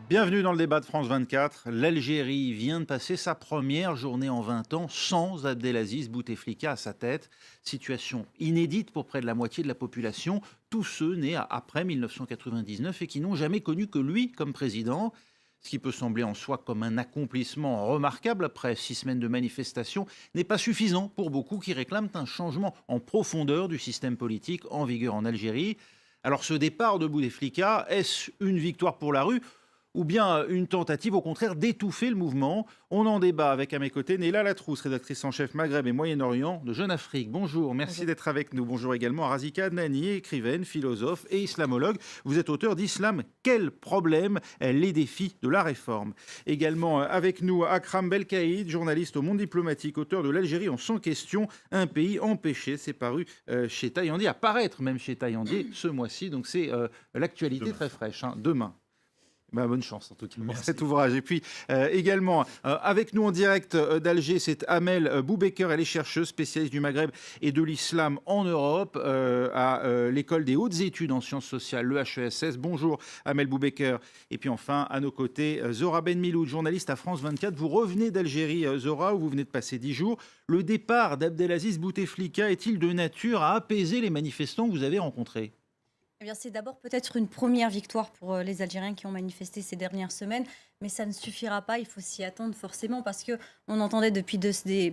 Bienvenue dans le débat de France 24. L'Algérie vient de passer sa première journée en 20 ans sans Abdelaziz Bouteflika à sa tête. Situation inédite pour près de la moitié de la population, tous ceux nés après 1999 et qui n'ont jamais connu que lui comme président. Ce qui peut sembler en soi comme un accomplissement remarquable après 6 semaines de manifestations n'est pas suffisant pour beaucoup qui réclament un changement en profondeur du système politique en vigueur en Algérie. Alors ce départ de Bouteflika, est-ce une victoire pour la rue ou bien une tentative au contraire d'étouffer le mouvement? On en débat avec à mes côtés Néla Latrousse, rédactrice en chef Maghreb et Moyen-Orient de Jeune Afrique. Bonjour, merci d'être avec nous. Bonjour également à Razika Adnani, écrivaine, philosophe et islamologue. Vous êtes auteur d'Islam, quel problème? Les défis de la réforme. Également avec nous Akram Belkaïd, journaliste au Monde diplomatique, auteur de L'Algérie en 100 questions, un pays empêché. C'est paru chez Taillandier, à paraître même chez Taillandier ce mois-ci. Donc c'est l'actualité très fraîche, demain. Bonne chance en tout cas pour cet ouvrage. Et puis également avec nous en direct d'Alger, c'est Amel Boubaker, elle est chercheuse spécialiste du Maghreb et de l'islam en Europe à l'école des hautes études en sciences sociales, le HESS. Bonjour Amel Boubaker. Et puis enfin à nos côtés Zora Ben Miloud, journaliste à France 24. Vous revenez d'Algérie, Zora, où vous venez de passer 10 jours. Le départ d'Abdelaziz Bouteflika est-il de nature à apaiser les manifestants que vous avez rencontrés? Eh bien, c'est d'abord peut-être une première victoire pour les Algériens qui ont manifesté ces dernières semaines, mais ça ne suffira pas, il faut s'y attendre forcément, parce qu'on entendait depuis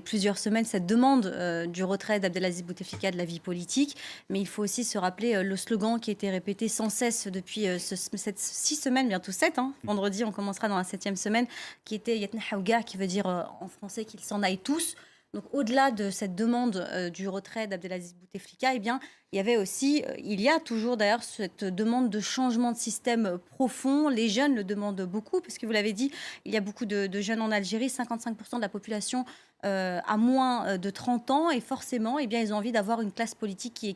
plusieurs semaines cette demande du retrait d'Abdelaziz Bouteflika de la vie politique, mais il faut aussi se rappeler le slogan qui a été répété sans cesse depuis cette 6 semaines, bientôt 7, vendredi on commencera dans la 7e semaine, qui était Yatna Haouga, qui veut dire en français qu'ils s'en aillent tous. Donc, au-delà de cette demande du retrait d'Abdelaziz Bouteflika, eh bien, il y a toujours d'ailleurs cette demande de changement de système profond. Les jeunes le demandent beaucoup, parce que vous l'avez dit, il y a beaucoup de jeunes en Algérie, 55% de la population a moins de 30 ans, et forcément, eh bien, ils ont envie d'avoir une classe politique qui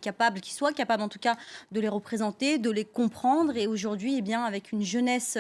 soit capable en tout cas de les représenter, de les comprendre. Et aujourd'hui, eh bien, avec une jeunesse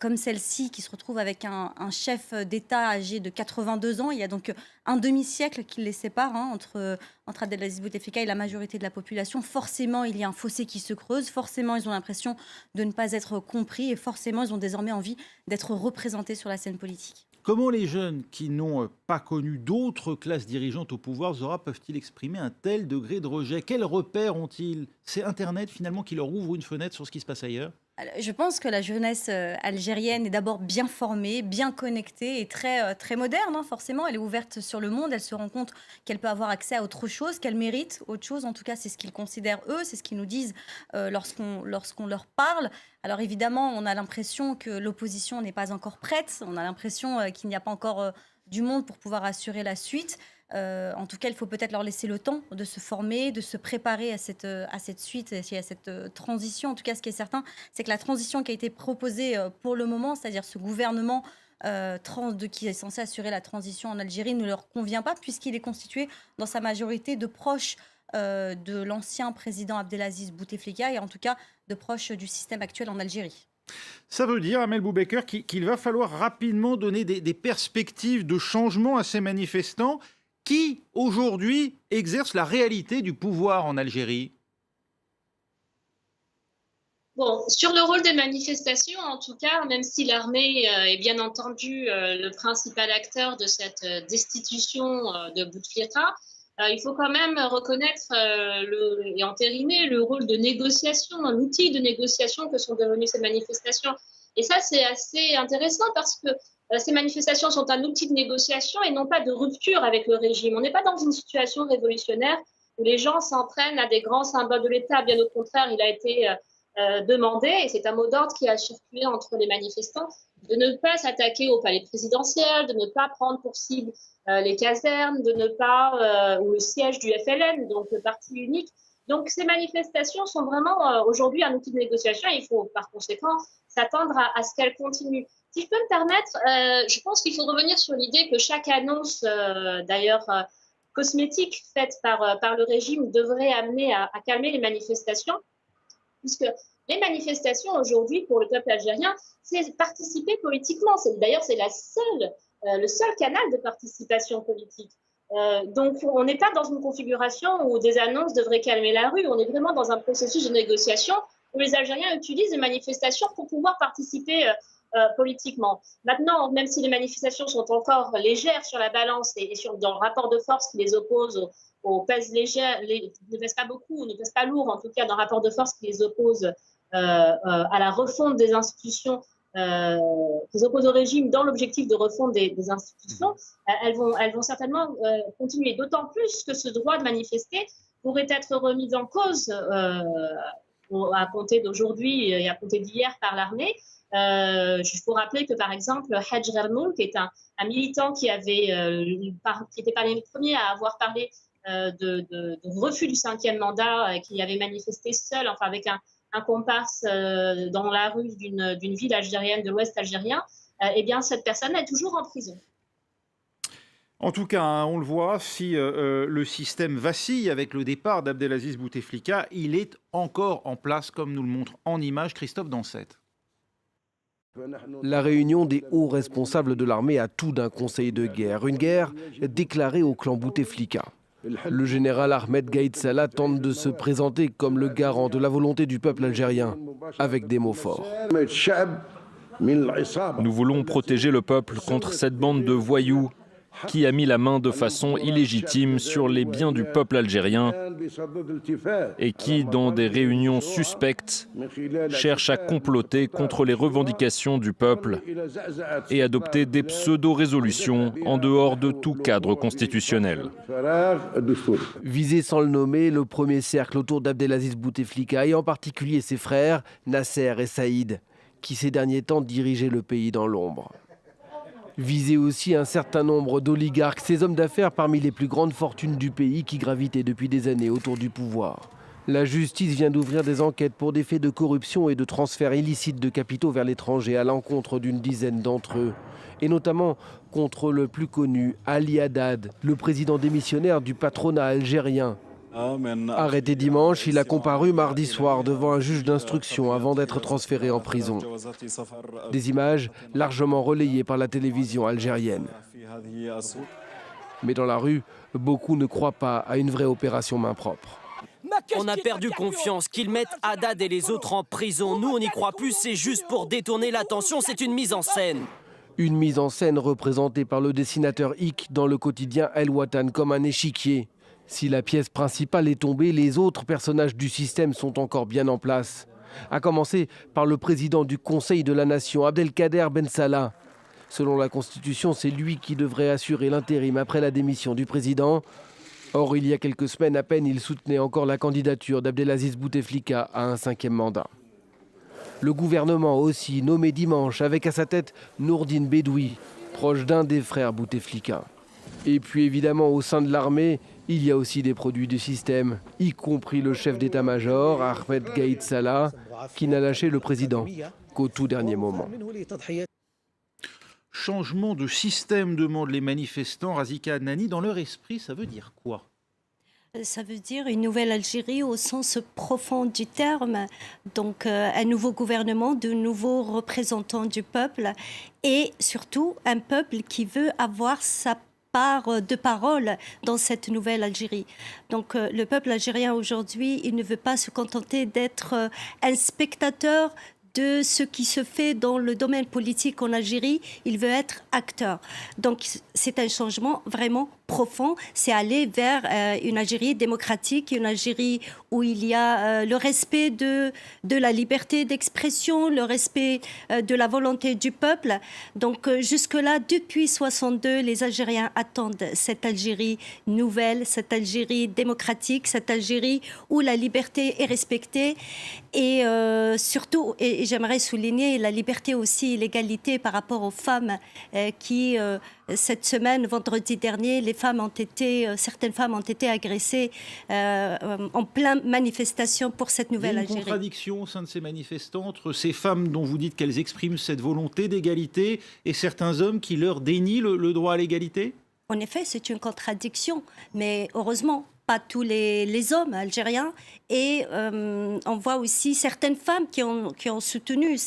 comme celle-ci, qui se retrouve avec un chef d'État âgé de 82 ans. Il y a donc un demi-siècle qui les sépare entre Abdelaziz Bouteflika et la majorité de la population. Forcément, il y a un fossé qui se creuse. Forcément, ils ont l'impression de ne pas être compris. Et forcément, ils ont désormais envie d'être représentés sur la scène politique. Comment les jeunes qui n'ont pas connu d'autres classes dirigeantes au pouvoir, Zora, peuvent-ils exprimer un tel degré de rejet? Quels repères ont-ils? C'est Internet finalement qui leur ouvre une fenêtre sur ce qui se passe ailleurs? Je pense que la jeunesse algérienne est d'abord bien formée, bien connectée et très moderne, forcément. Elle est ouverte sur le monde, elle se rend compte qu'elle peut avoir accès à autre chose, qu'elle mérite autre chose. En tout cas, c'est ce qu'ils considèrent eux, c'est ce qu'ils nous disent lorsqu'on leur parle. Alors évidemment, on a l'impression que l'opposition n'est pas encore prête, on a l'impression qu'il n'y a pas encore du monde pour pouvoir assurer la suite. En tout cas, il faut peut-être leur laisser le temps de se former, de se préparer à cette suite, et à cette transition. En tout cas, ce qui est certain, c'est que la transition qui a été proposée pour le moment, c'est-à-dire ce gouvernement qui est censé assurer la transition en Algérie, ne leur convient pas, puisqu'il est constitué dans sa majorité de proches de l'ancien président Abdelaziz Bouteflika, et en tout cas de proches du système actuel en Algérie. Ça veut dire, Amel Boubaker, qu'il va falloir rapidement donner des perspectives de changement à ces manifestants qui, aujourd'hui, exercent la réalité du pouvoir en Algérie. Bon, sur le rôle des manifestations, en tout cas, même si l'armée est bien entendu le principal acteur de cette destitution de Bouteflika, il faut quand même reconnaître et entériner le rôle de négociation, un outil de négociation que sont devenues ces manifestations. Et ça, c'est assez intéressant parce que ces manifestations sont un outil de négociation et non pas de rupture avec le régime. On n'est pas dans une situation révolutionnaire où les gens s'entraînent à des grands symboles de l'État. Bien au contraire, il a été demandé, et c'est un mot d'ordre qui a circulé entre les manifestants, de ne pas s'attaquer au palais présidentiel, de ne pas prendre pour cible les casernes, de ne pas ou le siège du FLN, donc le parti unique. Donc ces manifestations sont vraiment aujourd'hui un outil de négociation, et il faut par conséquent s'attendre à ce qu'elles continuent. Si je peux me permettre, je pense qu'il faut revenir sur l'idée que chaque annonce, d'ailleurs cosmétique, faite par le régime devrait amener à calmer les manifestations, puisque les manifestations aujourd'hui pour le peuple algérien, c'est participer politiquement. D'ailleurs, c'est le seul canal de participation politique. Donc, on n'est pas dans une configuration où des annonces devraient calmer la rue. On est vraiment dans un processus de négociation où les Algériens utilisent les manifestations pour pouvoir participer politiquement. Maintenant, même si les manifestations sont encore légères sur la balance et dans le rapport de force qui les oppose aux pèses légères, ne pèsent pas beaucoup, ne pèsent pas lourd, en tout cas dans le rapport de force qui les oppose à la refonte des institutions, qui les oppose au régime dans l'objectif de refonte des institutions, elles vont certainement continuer, d'autant plus que ce droit de manifester pourrait être remis en cause à compter d'aujourd'hui et à compter d'hier par l'armée. Il faut rappeler que, par exemple, Haj Ghermoul, qui est un militant qui était parmi les premiers à avoir parlé de refus du 5e mandat, qui avait manifesté seul, enfin avec un comparse dans la rue d'une ville algérienne de l'Ouest algérien, eh bien, cette personne est toujours en prison. En tout cas, hein, on le voit, si le système vacille avec le départ d'Abdelaziz Bouteflika, il est encore en place, comme nous le montre en image Christophe Dansette. La réunion des hauts responsables de l'armée a tout d'un conseil de guerre. Une guerre déclarée au clan Bouteflika. Le général Ahmed Gaïd Salah tente de se présenter comme le garant de la volonté du peuple algérien, avec des mots forts. Nous voulons protéger le peuple contre cette bande de voyous qui a mis la main de façon illégitime sur les biens du peuple algérien et qui, dans des réunions suspectes, cherche à comploter contre les revendications du peuple et adopter des pseudo-résolutions en dehors de tout cadre constitutionnel. Visé sans le nommer, le premier cercle autour d'Abdelaziz Bouteflika et en particulier ses frères, Nasser et Saïd, qui ces derniers temps dirigeaient le pays dans l'ombre. Visé aussi un certain nombre d'oligarques, ces hommes d'affaires parmi les plus grandes fortunes du pays qui gravitaient depuis des années autour du pouvoir. La justice vient d'ouvrir des enquêtes pour des faits de corruption et de transfert illicite de capitaux vers l'étranger à l'encontre d'une dizaine d'entre eux. Et notamment contre le plus connu, Ali Haddad, le président démissionnaire du patronat algérien. Arrêté dimanche, il a comparu mardi soir devant un juge d'instruction avant d'être transféré en prison. Des images largement relayées par la télévision algérienne. Mais dans la rue, beaucoup ne croient pas à une vraie opération main propre. On a perdu confiance, qu'ils mettent Haddad et les autres en prison. Nous, on n'y croit plus, c'est juste pour détourner l'attention, c'est une mise en scène. Une mise en scène représentée par le dessinateur Ick dans le quotidien El Watan comme un échiquier. Si la pièce principale est tombée, les autres personnages du système sont encore bien en place. À commencer par le président du Conseil de la Nation, Abdelkader Ben Salah. Selon la Constitution, c'est lui qui devrait assurer l'intérim après la démission du président. Or, il y a quelques semaines à peine, il soutenait encore la candidature d'Abdelaziz Bouteflika à un 5e mandat. Le gouvernement aussi, nommé dimanche, avec à sa tête Nourdine Bedoui, proche d'un des frères Bouteflika. Et puis évidemment, au sein de l'armée, il y a aussi des produits du système, y compris le chef d'état-major, Ahmed Gaïd Salah, qui n'a lâché le président qu'au tout dernier moment. Changement de système, demandent les manifestants. Razika Adnani, dans leur esprit, ça veut dire quoi ? Ça veut dire une nouvelle Algérie au sens profond du terme. Donc un nouveau gouvernement, de nouveaux représentants du peuple et surtout un peuple qui veut avoir sa part de parole dans cette nouvelle Algérie. Donc le peuple algérien aujourd'hui, il ne veut pas se contenter d'être un spectateur de ce qui se fait dans le domaine politique en Algérie, il veut être acteur. Donc c'est un changement vraiment profond, c'est aller vers une Algérie démocratique, une Algérie où il y a le respect de la liberté d'expression, le respect de la volonté du peuple. Donc jusque-là, depuis 1962, les Algériens attendent cette Algérie nouvelle, cette Algérie démocratique, cette Algérie où la liberté est respectée et surtout, et j'aimerais souligner la liberté aussi, l'égalité par rapport aux femmes qui, cette semaine, vendredi dernier, certaines femmes ont été agressées en pleine manifestation pour cette nouvelle Algérie. Il y a une contradiction au sein de ces manifestants entre ces femmes dont vous dites qu'elles expriment cette volonté d'égalité et certains hommes qui leur dénient le droit à l'égalité ? En effet, c'est une contradiction, mais heureusement, pas tous les hommes algériens. Et on voit aussi certaines femmes qui ont soutenu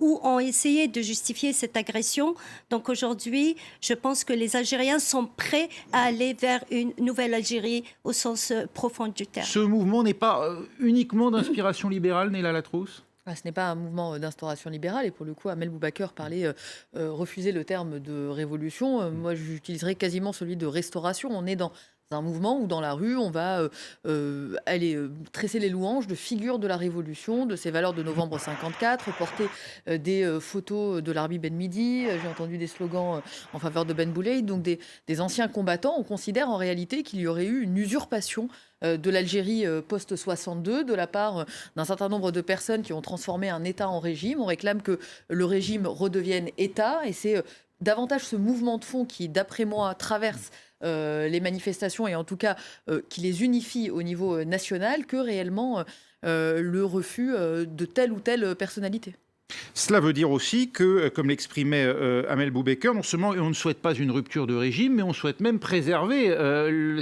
ou ont essayé de justifier cette agression. Donc aujourd'hui, je pense que les Algériens sont prêts à aller vers une nouvelle Algérie au sens profond du terme. Ce mouvement n'est pas uniquement d'inspiration libérale, Néla Latrousse ? Ce n'est pas un mouvement d'instauration libérale et pour le coup, Amel Boubaker refusait le terme de révolution. Moi, j'utiliserais quasiment celui de restauration. On est dans un mouvement où dans la rue, on va aller tresser les louanges de figures de la Révolution, de ces valeurs de novembre 54, porter des photos de l'Arbi Ben Midi. J'ai entendu des slogans en faveur de Ben Boulaïd, donc des anciens combattants. On considère en réalité qu'il y aurait eu une usurpation de l'Algérie post-62 de la part d'un certain nombre de personnes qui ont transformé un État en régime. On réclame que le régime redevienne État et c'est davantage ce mouvement de fond qui, d'après moi, traverse les manifestations et en tout cas qui les unifie au niveau national que réellement le refus de telle ou telle personnalité. Cela veut dire aussi que, comme l'exprimait Amel Boubaker, non seulement on ne souhaite pas une rupture de régime, mais on souhaite même préserver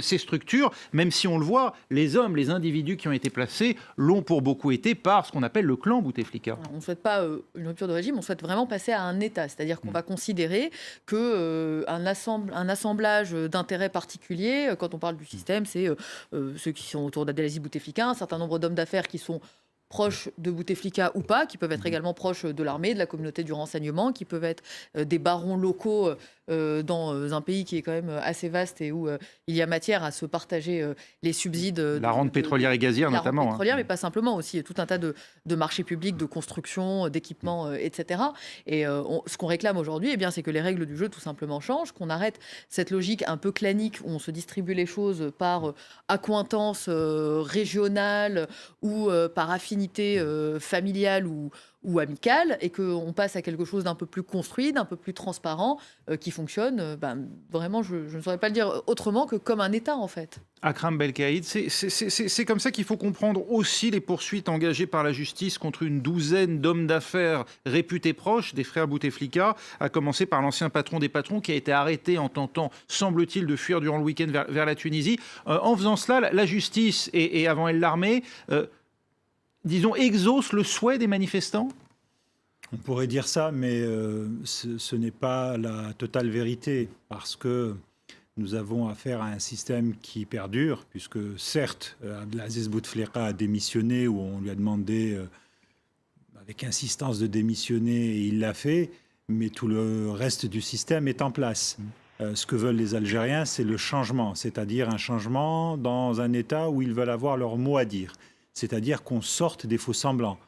ces structures, même si on le voit, les hommes, les individus qui ont été placés l'ont pour beaucoup été par ce qu'on appelle le clan Bouteflika. On ne souhaite pas une rupture de régime, on souhaite vraiment passer à un État, c'est-à-dire qu'on va considérer qu'un assemblage d'intérêts particuliers, quand on parle du système, c'est ceux qui sont autour d'Abdelaziz Bouteflika, un certain nombre d'hommes d'affaires qui sont proches de Bouteflika ou pas, qui peuvent être également proches de l'armée, de la communauté du renseignement, qui peuvent être des barons locaux dans un pays qui est quand même assez vaste et où il y a matière à se partager les subsides. La rente pétrolière et gazière notamment. La rente pétrolière, mais pas simplement, aussi tout un tas de marchés publics, de construction, d'équipements, etc. Et ce qu'on réclame aujourd'hui, eh bien, c'est que les règles du jeu tout simplement changent, qu'on arrête cette logique un peu clanique où on se distribue les choses par accointance régionale ou par affinité familiale ou amicale, et qu'on passe à quelque chose d'un peu plus construit, d'un peu plus transparent, qui fonctionne, vraiment, je ne saurais pas le dire autrement que comme un État, en fait. Akram Belkaïd, c'est comme ça qu'il faut comprendre aussi les poursuites engagées par la justice contre une douzaine d'hommes d'affaires réputés proches des frères Bouteflika, à commencer par l'ancien patron des patrons qui a été arrêté en tentant, semble-t-il, de fuir durant le week-end vers la Tunisie. En faisant cela, la justice et avant elle l'armée, disons, exauce le souhait des manifestants ? On pourrait dire ça, mais ce n'est pas la totale vérité, parce que nous avons affaire à un système qui perdure, puisque certes, Abdelaziz Bouteflika a démissionné, ou on lui a demandé avec insistance de démissionner, et il l'a fait, mais tout le reste du système est en place. Ce que veulent les Algériens, c'est le changement, c'est-à-dire un changement dans un État où ils veulent avoir leur mot à dire. C'est-à-dire qu'on sorte des faux-semblants,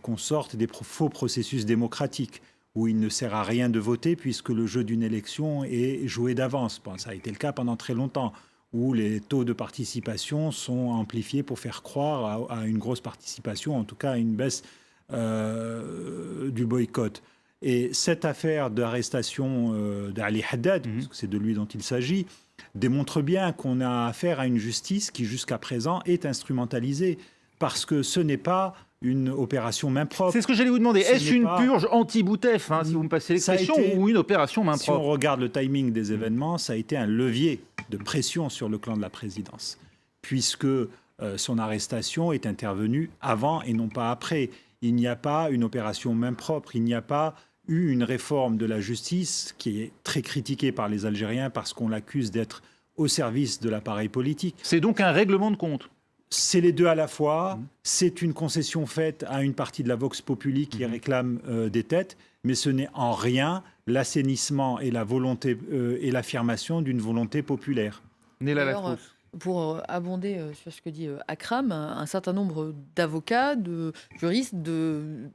qu'on sorte des faux processus démocratiques, où il ne sert à rien de voter puisque le jeu d'une élection est joué d'avance. Bon, ça a été le cas pendant très longtemps, où les taux de participation sont amplifiés pour faire croire à une grosse participation, en tout cas à une baisse du boycott. Et cette affaire d'arrestation d'Ali Haddad, parce que c'est de lui dont il s'agit, démontre bien qu'on a affaire à une justice qui, jusqu'à présent, est instrumentalisée. Parce que ce n'est pas une opération main propre. C'est ce que j'allais vous demander. Est-ce une purge anti-Boutef, si vous me passez l'expression, ou une opération main propre ? Si on regarde le timing des événements, ça a été un levier de pression sur le clan de la présidence, puisque son arrestation est intervenue avant et non pas après. Il n'y a pas une opération main propre, il n'y a pas eu une réforme de la justice qui est très critiquée par les Algériens parce qu'on l'accuse d'être au service de l'appareil politique. C'est donc un règlement de compte ? C'est les deux à la fois. C'est une concession faite à une partie de la Vox Populi qui réclame des têtes, mais ce n'est en rien l'assainissement et la volonté et l'affirmation d'une volonté populaire. Néla Lacrousse. Pour abonder sur ce que dit Akram, un certain nombre d'avocats, de juristes, de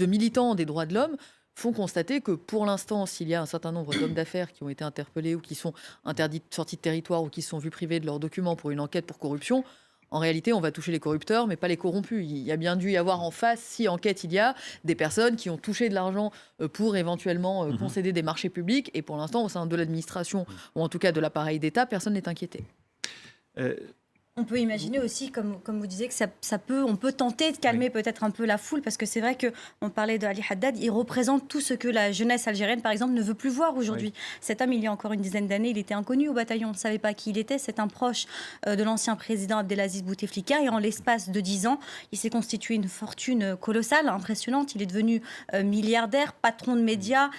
militants des droits de l'homme font constater que pour l'instant, s'il y a un certain nombre d'hommes d'affaires qui ont été interpellés ou qui sont interdits de sortie de territoire ou qui sont vus privés de leurs documents pour une enquête pour corruption, en réalité, on va toucher les corrupteurs, mais pas les corrompus. Il y a bien dû y avoir en face, si enquête il y a, des personnes qui ont touché de l'argent pour éventuellement concéder des marchés publics. Et pour l'instant, au sein de l'administration, ou en tout cas de l'appareil d'État, personne n'est inquiété. On peut imaginer aussi, comme vous disiez, que on peut tenter de calmer peut-être un peu la foule, parce que c'est vrai qu'on parlait de Ali Haddad, il représente tout ce que la jeunesse algérienne, par exemple, ne veut plus voir aujourd'hui. Cet homme, il y a encore une dizaine d'années, il était inconnu au bataillon, on ne savait pas qui il était. C'est un proche de l'ancien président Abdelaziz Bouteflika, et en l'espace de 10 ans, il s'est constitué une fortune colossale, impressionnante. Il est devenu milliardaire, patron de médias,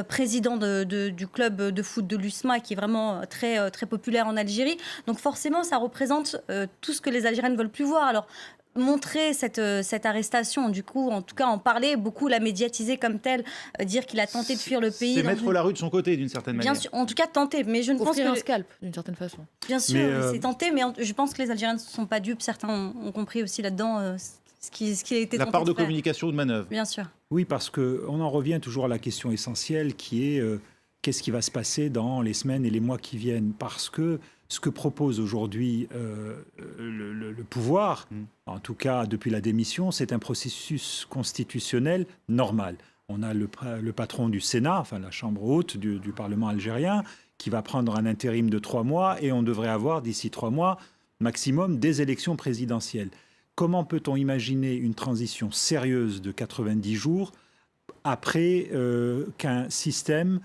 président du club de foot de l'USMA, qui est vraiment très, très populaire en Algérie. Donc forcément, ça représente tout ce que les Algériens ne veulent plus voir. Alors, montrer cette arrestation, du coup, en tout cas en parler, beaucoup la médiatiser comme telle, dire qu'il a tenté de fuir le pays. C'est mettre la rue de son côté, d'une certaine manière. Bien sûr, en tout cas tenter, mais je ne pense Offrir que... un scalp, d'une certaine façon. Bien sûr, c'est tenté, mais je pense que les Algériens ne sont pas dupes. Certains ont compris aussi là-dedans ce qui a été la tenté part de faire. communication ou de manœuvre. Bien sûr. Oui, parce qu'on en revient toujours à la question essentielle qui est qu'est-ce qui va se passer dans les semaines et les mois qui viennent. Parce que ce que propose aujourd'hui le pouvoir, en tout cas depuis la démission, c'est un processus constitutionnel normal. On a le patron du Sénat, enfin la chambre haute du Parlement algérien, qui va prendre un intérim de 3 mois et on devrait avoir d'ici 3 mois maximum des élections présidentielles. Comment peut-on imaginer une transition sérieuse de 90 jours après qu'un système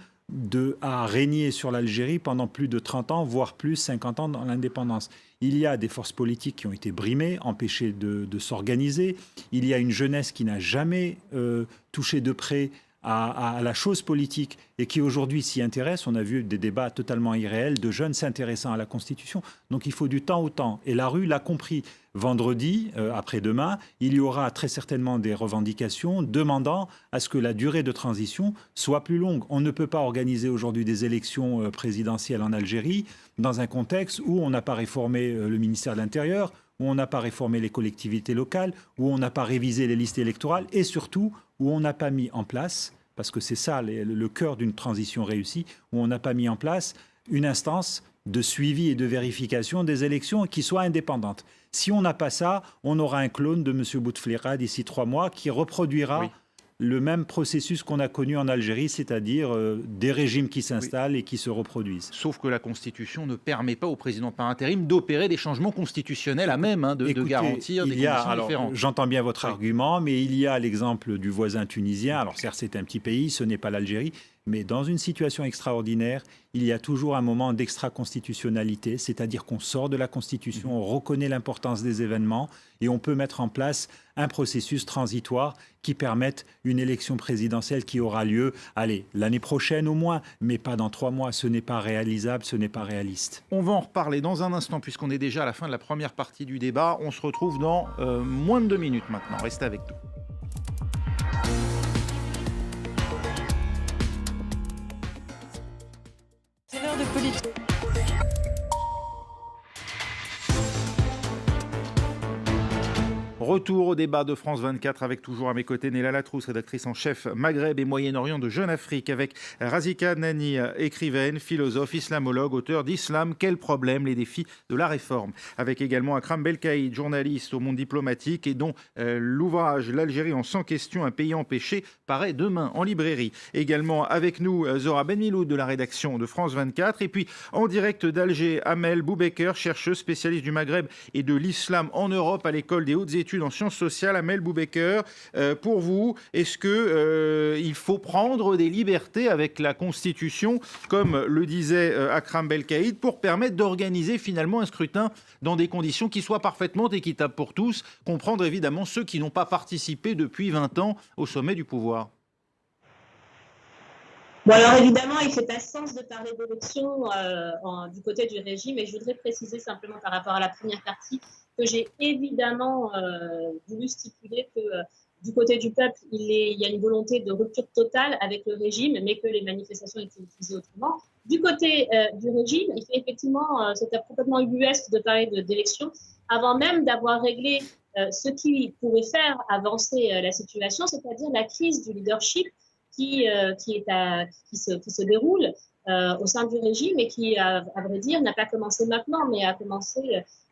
a régné sur l'Algérie pendant plus de 30 ans, voire plus, 50 ans dans l'indépendance? Il y a des forces politiques qui ont été brimées, empêchées de s'organiser. Il y a une jeunesse qui n'a jamais touché de près à la chose politique et qui aujourd'hui s'y intéresse. On a vu des débats totalement irréels de jeunes s'intéressant à la Constitution. Donc il faut du temps au temps. Et la rue l'a compris. Vendredi, après-demain, il y aura très certainement des revendications demandant à ce que la durée de transition soit plus longue. On ne peut pas organiser aujourd'hui des élections présidentielles en Algérie dans un contexte où on n'a pas réformé le ministère de l'Intérieur, où on n'a pas réformé les collectivités locales, où on n'a pas révisé les listes électorales et surtout où on n'a pas mis en place, parce que c'est ça le cœur d'une transition réussie, où on n'a pas mis en place une instance de suivi et de vérification des élections qui soit indépendante. Si on n'a pas ça, on aura un clone de M. Bouteflika d'ici 3 mois qui reproduira le même processus qu'on a connu en Algérie, c'est-à-dire des régimes qui s'installent et qui se reproduisent. Sauf que la Constitution ne permet pas au président par intérim d'opérer des changements constitutionnels à même de garantir des conditions différentes. J'entends bien votre argument, mais il y a l'exemple du voisin tunisien. Alors certes, c'est un petit pays, ce n'est pas l'Algérie, mais dans une situation extraordinaire, il y a toujours un moment d'extra-constitutionnalité, c'est-à-dire qu'on sort de la Constitution, on reconnaît l'importance des événements et on peut mettre en place un processus transitoire qui permette une élection présidentielle qui aura lieu, l'année prochaine au moins, mais pas dans 3 mois. Ce n'est pas réalisable, ce n'est pas réaliste. On va en reparler dans un instant puisqu'on est déjà à la fin de la première partie du débat. On se retrouve dans moins de 2 minutes maintenant. Restez avec nous. C'est l'heure de politique. Retour au débat de France 24 avec toujours à mes côtés Néla Latrousse, rédactrice en chef Maghreb et Moyen-Orient de Jeune Afrique, avec Razika Nani, écrivaine, philosophe, islamologue, auteur d'Islam, quel problème, les défis de la réforme, avec également Akram Belkaïd, journaliste au Monde diplomatique et dont l'ouvrage L'Algérie en 100 questions, un pays empêché paraît demain en librairie. Également avec nous Zora Benmiloud de la rédaction de France 24 et puis en direct d'Alger, Amel Boubaker, chercheuse spécialiste du Maghreb et de l'islam en Europe à l'école des hautes études en sciences sociales. Amel Boubaker, pour vous, est-ce qu'il faut prendre des libertés avec la Constitution, comme le disait Akram Belkaïd, pour permettre d'organiser finalement un scrutin dans des conditions qui soient parfaitement équitables pour tous, comprendre évidemment ceux qui n'ont pas participé depuis 20 ans au sommet du pouvoir? Bon, alors évidemment, il ne fait pas sens de parler d'élection du côté du régime, et je voudrais préciser simplement par rapport à la première partie que j'ai évidemment voulu stipuler que du côté du peuple, il y a une volonté de rupture totale avec le régime, mais que les manifestations étaient utilisées autrement. Du côté du régime, il fait effectivement, c'était complètement ubuesque de parler d'élection, avant même d'avoir réglé ce qui pourrait faire avancer la situation, c'est-à-dire la crise du leadership qui se déroule au sein du régime et qui, à vrai dire, n'a pas commencé maintenant, mais a commencé,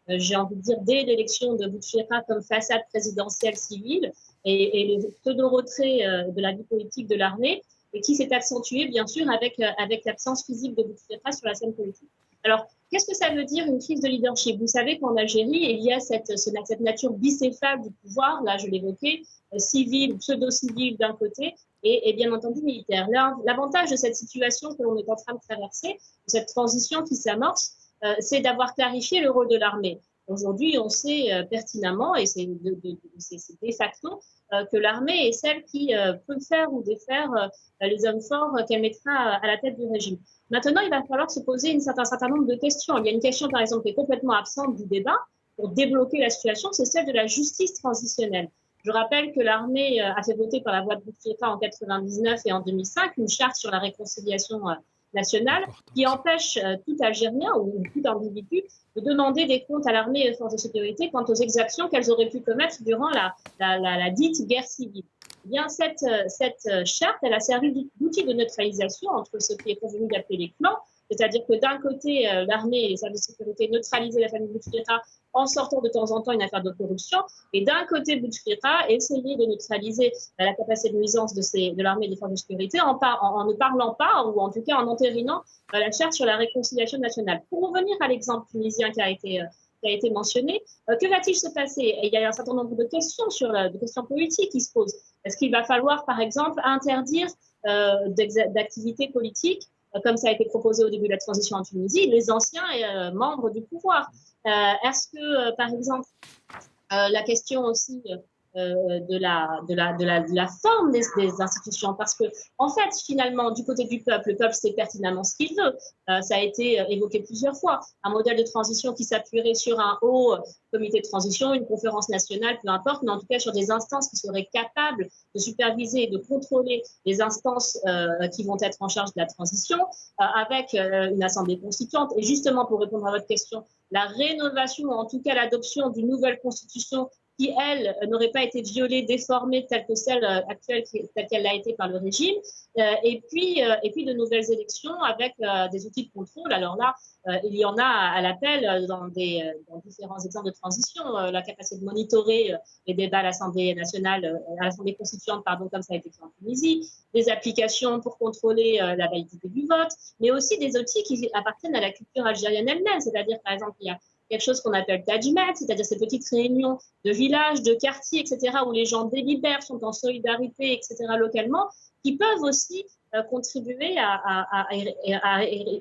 j'ai envie de dire, dès l'élection de Bouteflika comme façade présidentielle civile et le pseudo-retrait de la vie politique de l'armée, et qui s'est accentué, bien sûr, avec l'absence physique de Bouteflika sur la scène politique. Alors, qu'est-ce que ça veut dire une crise de leadership? Vous savez qu'en Algérie, il y a cette nature bicéphale du pouvoir, là je l'évoquais, civil, pseudo-civil d'un côté, et bien entendu militaire. L'avantage de cette situation que l'on est en train de traverser, de cette transition qui s'amorce, c'est d'avoir clarifié le rôle de l'armée. Aujourd'hui, on sait pertinemment, et c'est de facto, que l'armée est celle qui peut faire ou défaire les hommes forts qu'elle mettra à la tête du régime. Maintenant, il va falloir se poser un certain nombre de questions. Il y a une question, par exemple, qui est complètement absente du débat, pour débloquer la situation, c'est celle de la justice transitionnelle. Je rappelle que l'armée a fait voter par la voie de Bouteflika en 1999 et en 2005 une charte sur la réconciliation nationale qui empêche tout Algérien ou tout individu de demander des comptes à l'armée et aux forces de sécurité quant aux exactions qu'elles auraient pu commettre durant la dite guerre civile. Eh bien, cette charte, elle a servi d'outil de neutralisation entre ce qui est convenu d'appeler les clans, c'est-à-dire que d'un côté, l'armée et les services de sécurité neutralisaient la famille Bouteflika en sortant de temps en temps une affaire de corruption, et d'un côté, Bouteflika essayait de neutraliser la capacité de nuisance de l'armée et des forces de sécurité en ne parlant pas, ou en tout cas en entérinant la charte sur la réconciliation nationale. Pour revenir à l'exemple tunisien qui a été mentionné, que va-t-il se passer? Et il y a un certain nombre de questions de questions politiques qui se posent. Est-ce qu'il va falloir, par exemple, interdire d'activités politiques, comme ça a été proposé au début de la transition en Tunisie, les anciens membres du pouvoir? Est-ce que, par exemple, la question aussi de la forme des institutions, parce que en fait, finalement, du côté du peuple, le peuple sait pertinemment ce qu'il veut. Ça a été évoqué plusieurs fois. Un modèle de transition qui s'appuierait sur un haut comité de transition, une conférence nationale, peu importe, mais en tout cas sur des instances qui seraient capables de superviser et de contrôler les instances qui vont être en charge de la transition, avec une assemblée constituante. Et justement, pour répondre à votre question, la rénovation, ou en tout cas l'adoption d'une nouvelle constitution qui, elle, n'aurait pas été violée, déformée telle que celle actuelle, telle qu'elle l'a été par le régime, et puis de nouvelles élections avec des outils de contrôle. Alors là, il y en a à l'appel dans différents exemples de transition, la capacité de monitorer les débats à l'Assemblée nationale, à l'Assemblée constituante, pardon, comme ça a été fait en Tunisie, des applications pour contrôler la validité du vote, mais aussi des outils qui appartiennent à la culture algérienne elle-même, c'est-à-dire, par exemple, il y a quelque chose qu'on appelle Tajmet, c'est-à-dire ces petites réunions de villages, de quartiers, etc., où les gens délibèrent, sont en solidarité, etc., localement, qui peuvent aussi contribuer à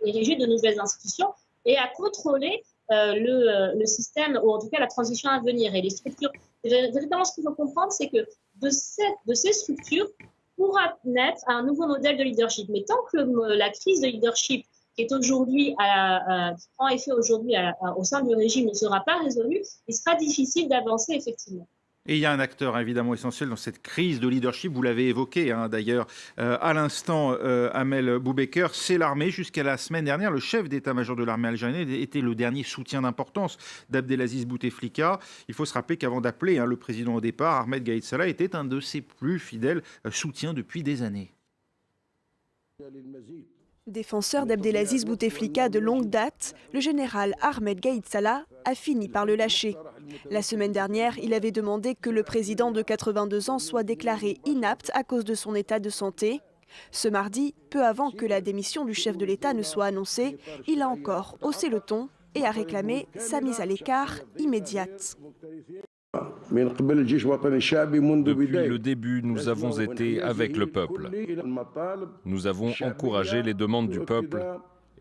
ériger de nouvelles institutions et à contrôler le système, ou en tout cas la transition à venir. Et les structures, véritablement ce qu'il faut comprendre, c'est que de ces structures pourra naître un nouveau modèle de leadership. Mais tant que la crise de leadership qui est aujourd'hui, qui prend effet aujourd'hui au sein du régime, ne sera pas résolue, il sera difficile d'avancer effectivement. Et il y a un acteur évidemment essentiel dans cette crise de leadership, vous l'avez évoqué d'ailleurs à l'instant, Amel Boubaker, c'est l'armée. Jusqu'à la semaine dernière, le chef d'état-major de l'armée algérienne était le dernier soutien d'importance d'Abdelaziz Bouteflika. Il faut se rappeler qu'avant d'appeler le président au départ, Ahmed Gaïd Salah était un de ses plus fidèles soutiens depuis des années. Défenseur d'Abdelaziz Bouteflika de longue date, le général Ahmed Gaïd Salah a fini par le lâcher. La semaine dernière, il avait demandé que le président de 82 ans soit déclaré inapte à cause de son état de santé. Ce mardi, peu avant que la démission du chef de l'État ne soit annoncée, il a encore haussé le ton et a réclamé sa mise à l'écart immédiate. Depuis le début, nous avons été avec le peuple. Nous avons encouragé les demandes du peuple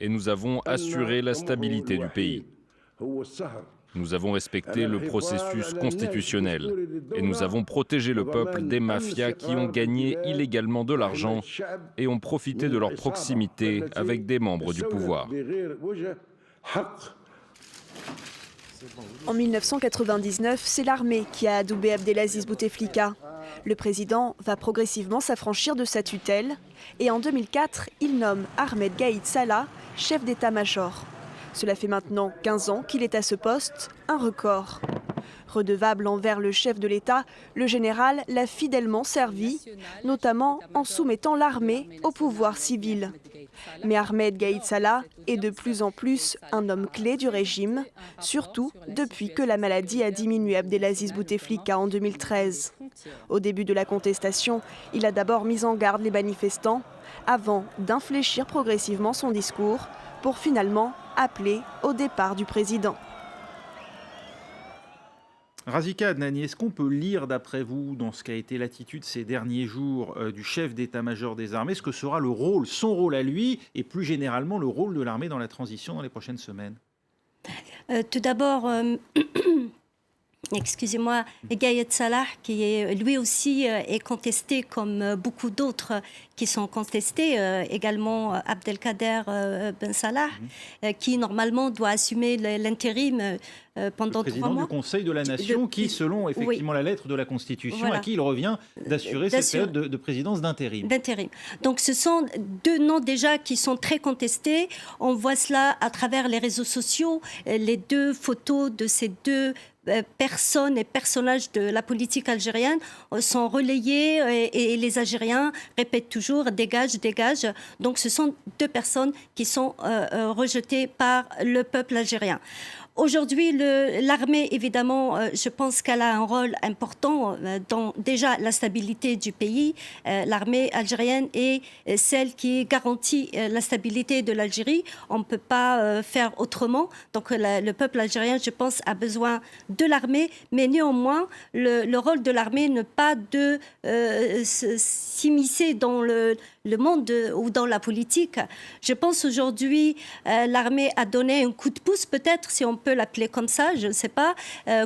et nous avons assuré la stabilité du pays. Nous avons respecté le processus constitutionnel et nous avons protégé le peuple des mafias qui ont gagné illégalement de l'argent et ont profité de leur proximité avec des membres du pouvoir. En 1999, c'est l'armée qui a adoubé Abdelaziz Bouteflika. Le président va progressivement s'affranchir de sa tutelle et en 2004, il nomme Ahmed Gaïd Salah chef d'état-major. Cela fait maintenant 15 ans qu'il est à ce poste, un record. Redevable envers le chef de l'État, le général l'a fidèlement servi, notamment en soumettant l'armée au pouvoir civil. Mais Ahmed Gaïd Salah est de plus en plus un homme clé du régime, surtout depuis que la maladie a diminué Abdelaziz Bouteflika en 2013. Au début de la contestation, il a d'abord mis en garde les manifestants, avant d'infléchir progressivement son discours pour finalement appeler au départ du président. Razika Adnani, est-ce qu'on peut lire, d'après vous, dans ce qu'a été l'attitude ces derniers jours du chef d'état-major des armées, ce que sera le rôle, son rôle à lui, et plus généralement le rôle de l'armée dans la transition dans les prochaines semaines ? Tout d'abord, excusez-moi, Gaïd Salah, qui est lui aussi est contesté comme beaucoup d'autres qui sont contestés, également Abdelkader Ben Salah, qui normalement doit assumer l'intérim pendant 3 mois. Le président du Conseil de la Nation, qui, selon effectivement la lettre de la Constitution, à qui il revient d'assurer cette période de présidence d'intérim. Donc ce sont 2 noms déjà qui sont très contestés. On voit cela à travers les réseaux sociaux, les 2 photos de ces 2 personnes et personnages de la politique algérienne sont relayés et les Algériens répètent toujours « dégage, dégage ». Donc ce sont 2 personnes qui sont rejetées par le peuple algérien. Aujourd'hui, l'armée, évidemment, je pense qu'elle a un rôle important dans déjà la stabilité du pays. L'armée algérienne est celle qui garantit la stabilité de l'Algérie. On ne peut pas faire autrement. Donc le peuple algérien, je pense, a besoin de l'armée, mais néanmoins, le rôle de l'armée n'est pas de s'immiscer dans le monde ou dans la politique. Je pense aujourd'hui, l'armée a donné un coup de pouce, peut-être, si on peut l'appeler comme ça, je ne sais pas,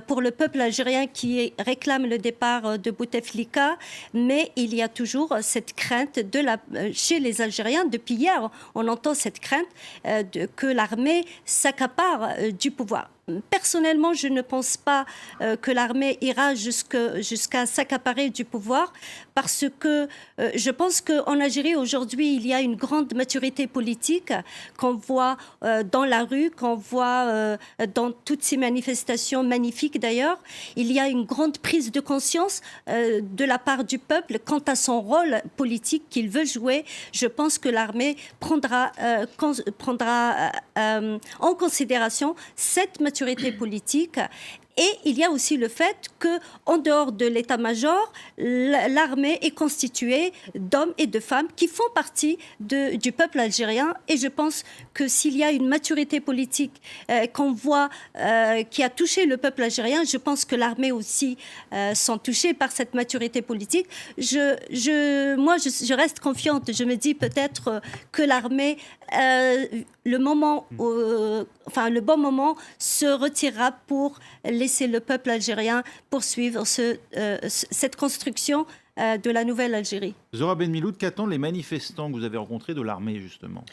pour le peuple algérien qui réclame le départ de Bouteflika, mais il y a toujours cette crainte chez les Algériens. Depuis hier, on entend cette crainte que l'armée s'accapare du pouvoir. Personnellement, je ne pense pas que l'armée ira jusqu'à s'accaparer du pouvoir parce que je pense qu'en Algérie, aujourd'hui, il y a une grande maturité politique qu'on voit dans la rue, qu'on voit dans toutes ces manifestations magnifiques d'ailleurs. Il y a une grande prise de conscience de la part du peuple quant à son rôle politique qu'il veut jouer. Je pense que l'armée prendra en considération cette maturité politique. Et il y a aussi le fait qu'en dehors de l'état-major, l'armée est constituée d'hommes et de femmes qui font partie du peuple algérien. Et je pense que s'il y a une maturité politique qu'on voit qui a touché le peuple algérien, je pense que l'armée aussi sont touchés par cette maturité politique. Je reste confiante. Je me dis peut-être que l'armée, le bon moment se retirera pour laisser le peuple algérien poursuivre cette construction de la nouvelle Algérie. Zora Ben Miloud, qu'attendent les manifestants que vous avez rencontrés de l'armée, justement ?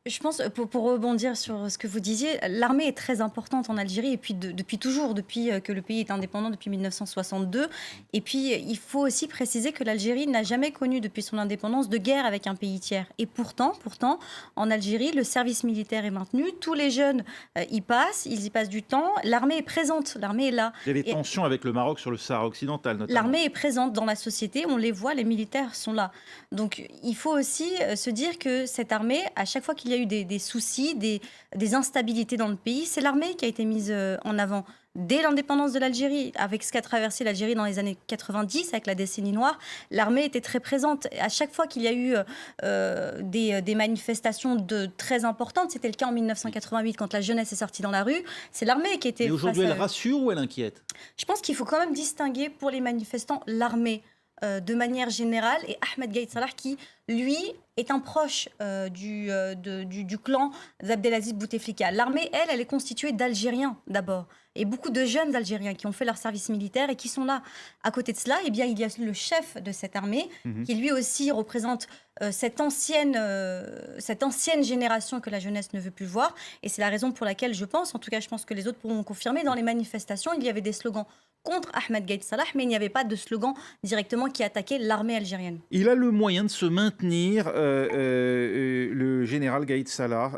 Je pense, pour rebondir sur ce que vous disiez, l'armée est très importante en Algérie et puis depuis toujours, depuis que le pays est indépendant, depuis 1962. Et puis, il faut aussi préciser que l'Algérie n'a jamais connu depuis son indépendance de guerre avec un pays tiers. Et pourtant, en Algérie, le service militaire est maintenu. Tous les jeunes y passent, ils y passent du temps. L'armée est présente, l'armée est là. Il y a des tensions avec le Maroc sur le Sahara occidental, notamment. L'armée est présente dans la société, on les voit, les militaires sont là. Donc, il faut aussi se dire que cette armée, à chaque fois qu'il y a eu des soucis, des instabilités dans le pays, c'est l'armée qui a été mise en avant. Dès l'indépendance de l'Algérie, avec ce qu'a traversé l'Algérie dans les années 90, avec la décennie noire, l'armée était très présente. À chaque fois qu'il y a eu des manifestations très importantes, c'était le cas en 1988, quand la jeunesse est sortie dans la rue, c'est l'armée qui était... Et aujourd'hui, elle rassure ou elle inquiète ? Je pense qu'il faut quand même distinguer pour les manifestants l'armée de manière générale et Ahmed Gaïd Salah qui, lui, est un proche du clan d'Abdelaziz Bouteflika. L'armée, elle est constituée d'Algériens d'abord. Et beaucoup de jeunes Algériens qui ont fait leur service militaire et qui sont là. À côté de cela, eh bien, il y a le chef de cette armée qui lui aussi représente cette ancienne génération que la jeunesse ne veut plus voir. Et c'est la raison pour laquelle je pense que les autres pourront confirmer, dans les manifestations, il y avait des slogans contre Ahmed Gaïd Salah, mais il n'y avait pas de slogan directement qui attaquait l'armée algérienne. Il a le moyen de se maintenir, le général Gaïd Salah,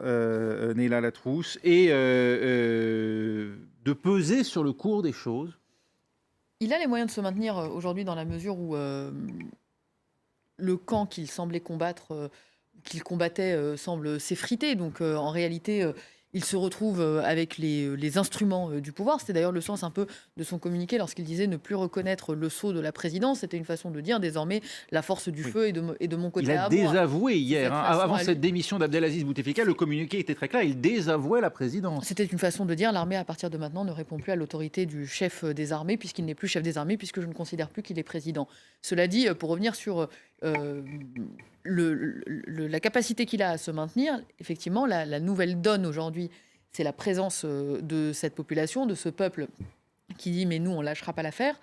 Neila Latrousse, et de peser sur le cours des choses. Il a les moyens de se maintenir aujourd'hui dans la mesure où le camp qu'il semblait combattre, qu'il combattait, semble s'effriter. Donc en réalité... il se retrouve avec les instruments du pouvoir. C'était d'ailleurs le sens un peu de son communiqué lorsqu'il disait ne plus reconnaître le sceau de la présidence. C'était une façon de dire désormais la force du feu est de mon côté. Il a désavoué hier, avant cette démission d'Abdelaziz Bouteflika, le communiqué était très clair, il désavouait la présidence. C'était une façon de dire l'armée à partir de maintenant ne répond plus à l'autorité du chef des armées puisqu'il n'est plus chef des armées, puisque je ne considère plus qu'il est président. Cela dit, pour revenir sur... la capacité qu'il a à se maintenir, effectivement, la nouvelle donne aujourd'hui, c'est la présence de cette population, de ce peuple qui dit « mais nous, on ne lâchera pas l'affaire ».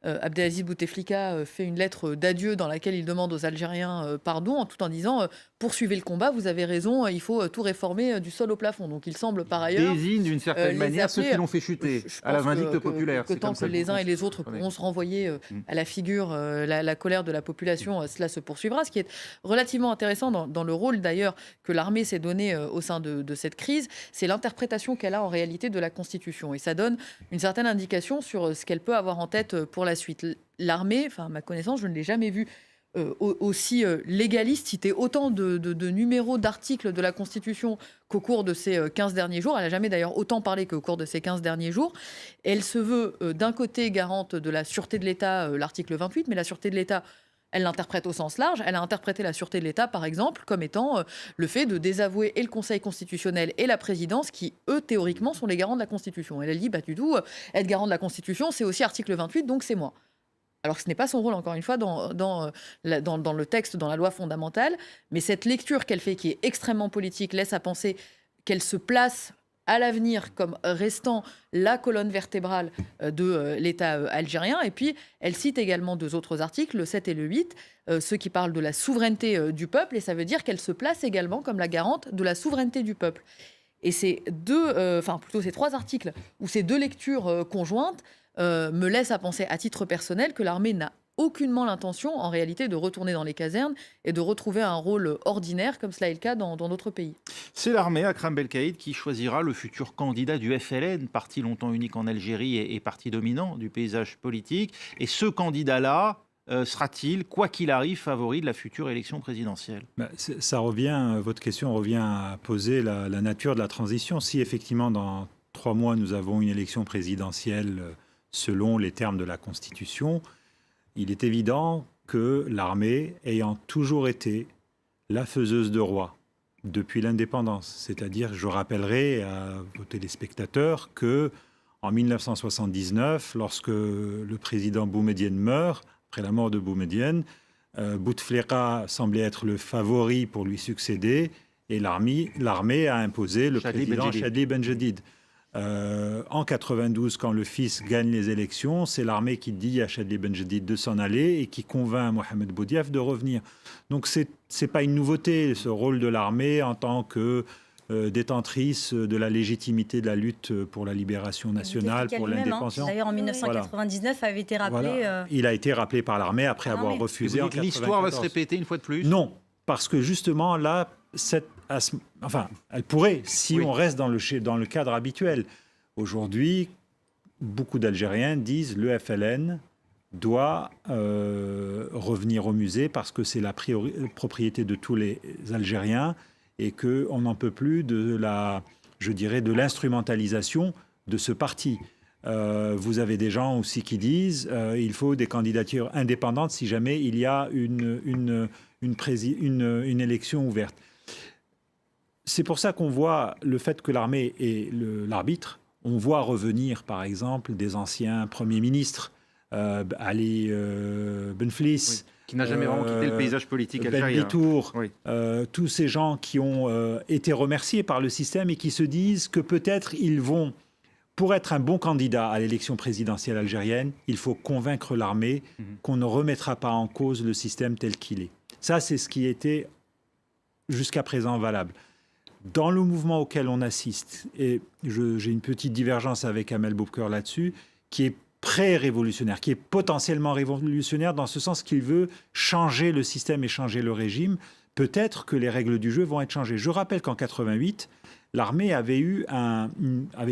Abdelaziz Bouteflika fait une lettre d'adieu dans laquelle il demande aux Algériens pardon, tout en disant poursuivez le combat, vous avez raison, il faut tout réformer du sol au plafond. Donc il semble par ailleurs désigne d'une certaine manière ceux qui l'ont fait chuter à la vindicte populaire. Que tant que les uns et les autres pourront se renvoyer à la figure, la colère de la population, cela se poursuivra. Ce qui est relativement intéressant dans le rôle d'ailleurs que l'armée s'est donné au sein de cette crise, c'est l'interprétation qu'elle a en réalité de la Constitution. Et ça donne une certaine indication sur ce qu'elle peut avoir en tête pour la suite. L'armée, enfin à ma connaissance, je ne l'ai jamais vue aussi légaliste, citer autant de numéros d'articles de la Constitution qu'au cours de ces 15 derniers jours. Elle n'a jamais d'ailleurs autant parlé qu'au cours de ces 15 derniers jours. Elle se veut d'un côté garante de la sûreté de l'État, l'article 28, mais la sûreté de l'État, elle l'interprète au sens large. Elle a interprété la sûreté de l'État, par exemple, comme étant le fait de désavouer et le Conseil constitutionnel et la présidence, qui, eux, théoriquement, sont les garants de la Constitution. Elle dit, bah, du tout, être garant de la Constitution, c'est aussi article 28, donc c'est moi. Alors que ce n'est pas son rôle, encore une fois, dans le texte, dans la loi fondamentale. Mais cette lecture qu'elle fait, qui est extrêmement politique, laisse à penser qu'elle se place à l'avenir comme restant la colonne vertébrale de l'État algérien. Et puis, elle cite également 2 autres articles, le 7 et le 8, ceux qui parlent de la souveraineté du peuple. Et ça veut dire qu'elle se place également comme la garante de la souveraineté du peuple. Et ces ces 3 articles, ou ces 2 lectures conjointes, me laissent à penser, à titre personnel, que l'armée n'a aucunement l'intention, en réalité, de retourner dans les casernes et de retrouver un rôle ordinaire, comme cela est le cas dans d'autres pays. C'est l'armée, Akram Belkaïd, qui choisira le futur candidat du FLN, parti longtemps unique en Algérie et parti dominant du paysage politique. Et ce candidat-là sera-t-il, quoi qu'il arrive, favori de la future élection présidentielle ? Votre question revient à poser la nature de la transition. Si effectivement, dans 3 mois, nous avons une élection présidentielle selon les termes de la Constitution, il est évident que l'armée, ayant toujours été la faiseuse de roi depuis l'indépendance, c'est-à-dire, je rappellerai à vos téléspectateurs que en 1979, lorsque le président Boumedienne meurt, après la mort de Boumedienne, Bouteflika semblait être le favori pour lui succéder et l'armée a imposé le président Chadli Benjedid. En 92, quand le fils gagne les élections, c'est l'armée qui dit à Chadli Benjedid de s'en aller et qui convainc Mohamed Boudiaf de revenir. Donc c'est pas une nouveauté, ce rôle de l'armée en tant que détentrice de la légitimité de la lutte pour la libération nationale, pour l'indépendance. D'ailleurs, en 1999, avait été rappelé. Voilà. Il a été rappelé par l'armée après avoir refusé. Vous dites que l'histoire va se répéter une fois de plus ? Non, parce que justement là, elle pourrait, si on reste dans le cadre habituel. Aujourd'hui, beaucoup d'Algériens disent le FLN doit revenir au musée parce que c'est la propriété de tous les Algériens et qu'on n'en peut plus de l'instrumentalisation de ce parti. Vous avez des gens aussi qui disent il faut des candidatures indépendantes si jamais il y a une élection ouverte. C'est pour ça qu'on voit le fait que l'armée est l'arbitre. On voit revenir, par exemple, des anciens premiers ministres, Ali Benflis, qui n'a jamais vraiment quitté le paysage politique algérien. Ben Bitour, tous ces gens qui ont été remerciés par le système et qui se disent que peut-être ils vont, pour être un bon candidat à l'élection présidentielle algérienne, il faut convaincre l'armée qu'on ne remettra pas en cause le système tel qu'il est. Ça, c'est ce qui était jusqu'à présent valable. Dans le mouvement auquel on assiste, et j'ai une petite divergence avec Amel Boubkeur là-dessus, qui est pré-révolutionnaire, qui est potentiellement révolutionnaire dans ce sens qu'il veut changer le système et changer le régime, peut-être que les règles du jeu vont être changées. Je rappelle qu'en 88, l'armée avait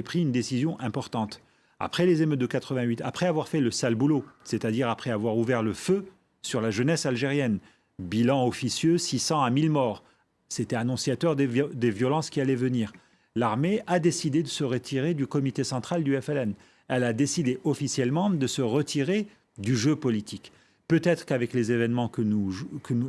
pris une décision importante. Après les émeutes de 88, après avoir fait le sale boulot, c'est-à-dire après avoir ouvert le feu sur la jeunesse algérienne, bilan officieux 600 à 1000 morts, c'était annonciateur des violences qui allaient venir. L'armée a décidé de se retirer du comité central du FLN. Elle a décidé officiellement de se retirer du jeu politique. Peut-être qu'avec les événements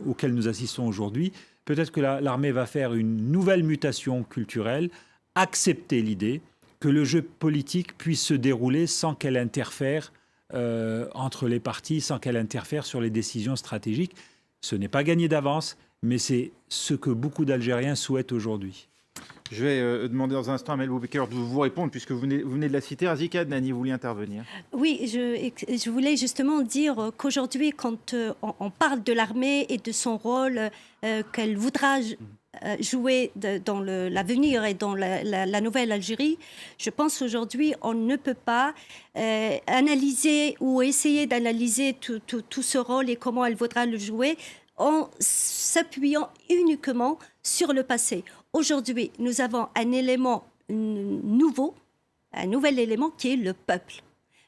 auxquels nous assistons aujourd'hui, peut-être que l'armée va faire une nouvelle mutation culturelle, accepter l'idée que le jeu politique puisse se dérouler sans qu'elle interfère entre les partis, sans qu'elle interfère sur les décisions stratégiques. Ce n'est pas gagné d'avance, mais c'est ce que beaucoup d'Algériens souhaitent aujourd'hui. Je vais demander dans un instant à Amel Boubaker de vous répondre, puisque vous venez de la citer. Razika Adnani, vous vouliez intervenir. Oui, je voulais justement dire qu'aujourd'hui, quand on parle de l'armée et de son rôle qu'elle voudra jouer dans l'avenir et dans la nouvelle Algérie, je pense aujourd'hui on ne peut pas analyser ou essayer d'analyser tout ce rôle et comment elle voudra le jouer en s'appuyant uniquement sur le passé. Aujourd'hui, nous avons un élément nouveau, un nouvel élément qui est le peuple.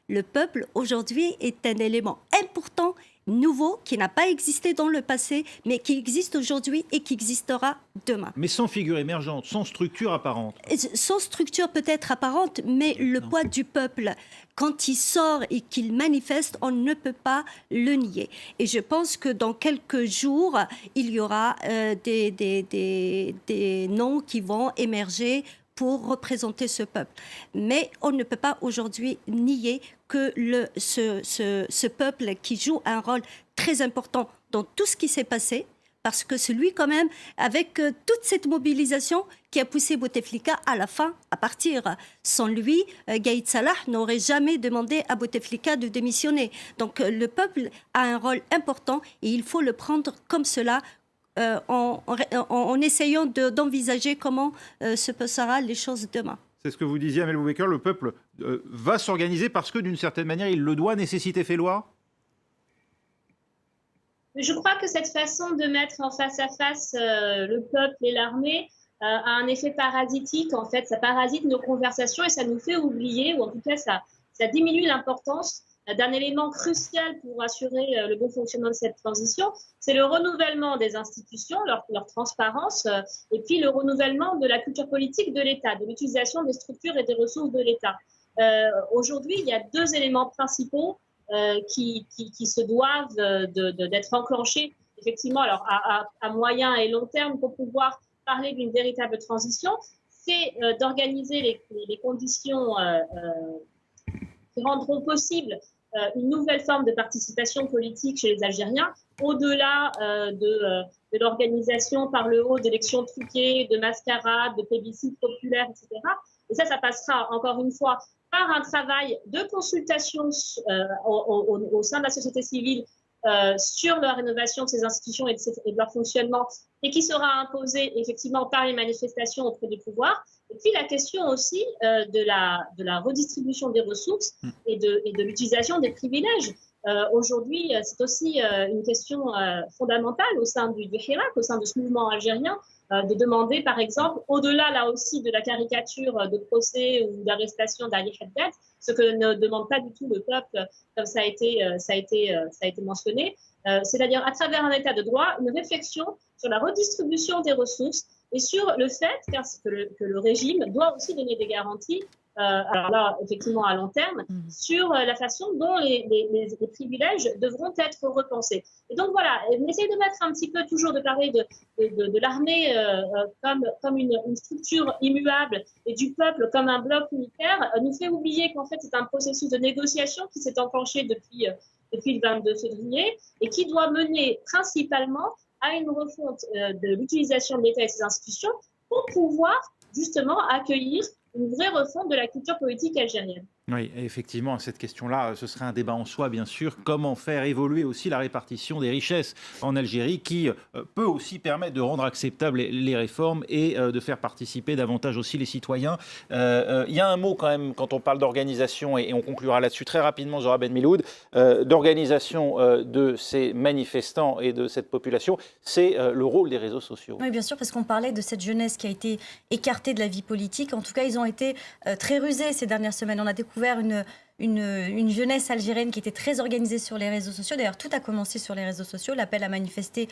Le peuple, aujourd'hui, est un élément important, nouveau, qui n'a pas existé dans le passé, mais qui existe aujourd'hui et qui existera demain. Mais sans figure émergente, sans structure apparente. Sans structure peut-être apparente, mais le poids du peuple, quand il sort et qu'il manifeste, on ne peut pas le nier. Et je pense que dans quelques jours, il y aura des noms qui vont émerger pour représenter ce peuple. Mais on ne peut pas aujourd'hui nier que ce peuple qui joue un rôle très important dans tout ce qui s'est passé, parce que c'est lui quand même, avec toute cette mobilisation qui a poussé Bouteflika à la fin à partir. Sans lui, Gaïd Salah n'aurait jamais demandé à Bouteflika de démissionner. Donc le peuple a un rôle important et il faut le prendre comme cela, en essayant d'envisager comment se passera les choses demain. C'est ce que vous disiez, Amel Boubaker, le peuple va s'organiser parce que d'une certaine manière, il le doit, nécessité fait loi. Je crois que cette façon de mettre en face à face le peuple et l'armée a un effet parasitique. En fait, ça parasite nos conversations et ça nous fait oublier, ou en tout cas, ça diminue l'importance d'un élément crucial pour assurer le bon fonctionnement de cette transition, c'est le renouvellement des institutions, leur transparence, et puis le renouvellement de la culture politique de l'État, de l'utilisation des structures et des ressources de l'État. Aujourd'hui, il y a deux éléments principaux qui se doivent d'être enclenchés, effectivement, alors à moyen et long terme, pour pouvoir parler d'une véritable transition. C'est d'organiser les conditions qui rendront possible une nouvelle forme de participation politique chez les Algériens, au-delà de l'organisation par le haut d'élections truquées, de mascarades, de plébiscites populaires, etc. Et ça passera encore une fois par un travail de consultation au sein de la société civile sur la rénovation de ces institutions et de leur fonctionnement, et qui sera imposée effectivement par les manifestations auprès du pouvoir. Et puis la question aussi de la redistribution des ressources et de l'utilisation des privilèges. Aujourd'hui, c'est aussi une question fondamentale au sein du Hirak, au sein de ce mouvement algérien, de demander par exemple, au-delà là aussi de la caricature de procès ou d'arrestation d'Ali Haddad, ce que ne demande pas du tout le peuple, comme ça a été mentionné, c'est-à-dire à travers un état de droit, une réflexion sur la redistribution des ressources et sur le fait que le régime doit aussi donner des garanties, alors là, effectivement, à long terme, sur la façon dont les privilèges devront être repensés. Et donc voilà, on essaye de mettre un petit peu, toujours de parler de l'armée comme une structure immuable et du peuple comme un bloc unitaire, nous fait oublier qu'en fait, c'est un processus de négociation qui s'est enclenché depuis le 22 février et qui doit mener principalement à une refonte de l'utilisation de l'État et de ses institutions pour pouvoir justement accueillir une vraie refonte de la culture politique algérienne. Oui, effectivement, cette question-là, ce serait un débat en soi, bien sûr. Comment faire évoluer aussi la répartition des richesses en Algérie, qui peut aussi permettre de rendre acceptables les réformes et de faire participer davantage aussi les citoyens. Il y a un mot quand même, quand on parle d'organisation, et on conclura là-dessus très rapidement, Zora Ben Miloud, d'organisation de ces manifestants et de cette population, c'est le rôle des réseaux sociaux. Oui, bien sûr, parce qu'on parlait de cette jeunesse qui a été écartée de la vie politique. En tout cas, ils ont été très rusés ces dernières semaines. On a découvert une jeunesse algérienne qui était très organisée sur les réseaux sociaux. D'ailleurs, tout a commencé sur les réseaux sociaux, l'appel à manifester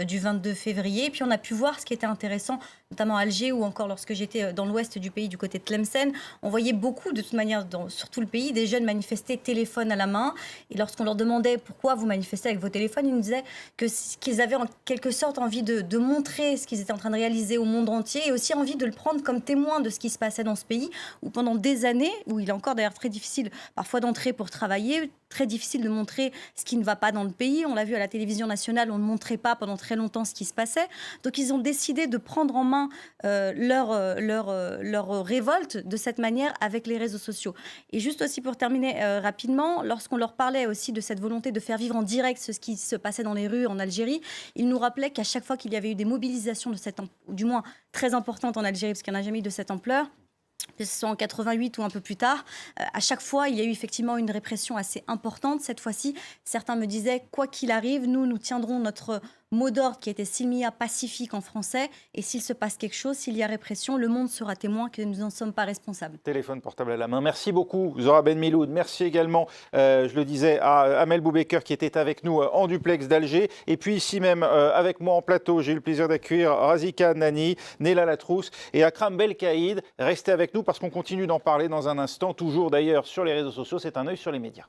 du 22 février. Et puis, on a pu voir ce qui était intéressant, notamment à Alger ou encore lorsque j'étais dans l'ouest du pays, du côté de Tlemcen. On voyait beaucoup, de toute manière, sur tout le pays, des jeunes manifester téléphone à la main. Et lorsqu'on leur demandait pourquoi vous manifestez avec vos téléphones, ils nous disaient qu'ils avaient en quelque sorte envie de montrer ce qu'ils étaient en train de réaliser au monde entier et aussi envie de le prendre comme témoin de ce qui se passait dans ce pays où pendant des années, où il est encore d'ailleurs très difficile parfois d'entrer pour travailler. Très difficile de montrer ce qui ne va pas dans le pays. On l'a vu à la télévision nationale, on ne montrait pas pendant très longtemps ce qui se passait. Donc ils ont décidé de prendre en main leur révolte de cette manière avec les réseaux sociaux. Et juste aussi pour terminer rapidement, lorsqu'on leur parlait aussi de cette volonté de faire vivre en direct ce qui se passait dans les rues en Algérie, ils nous rappelaient qu'à chaque fois qu'il y avait eu des mobilisations du moins très importantes en Algérie, parce qu'il n'y en a jamais eu de cette ampleur, que ce soit en 88 ou un peu plus tard, à chaque fois, il y a eu effectivement une répression assez importante. Cette fois-ci, certains me disaient, quoi qu'il arrive, nous tiendrons notre mot d'ordre qui était Silmia pacifique en français. Et s'il se passe quelque chose, s'il y a répression, le monde sera témoin que nous n'en sommes pas responsables. Téléphone portable à la main. Merci beaucoup, Zora Ben Miloud. Merci également, je le disais, à Amel Boubaker qui était avec nous en duplex d'Alger. Et puis ici même, avec moi en plateau, j'ai eu le plaisir d'accueillir Razika Nani, Néla Latrousse et Akram Belkaïd. Restez avec nous parce qu'on continue d'en parler dans un instant, toujours d'ailleurs sur les réseaux sociaux. C'est un œil sur les médias.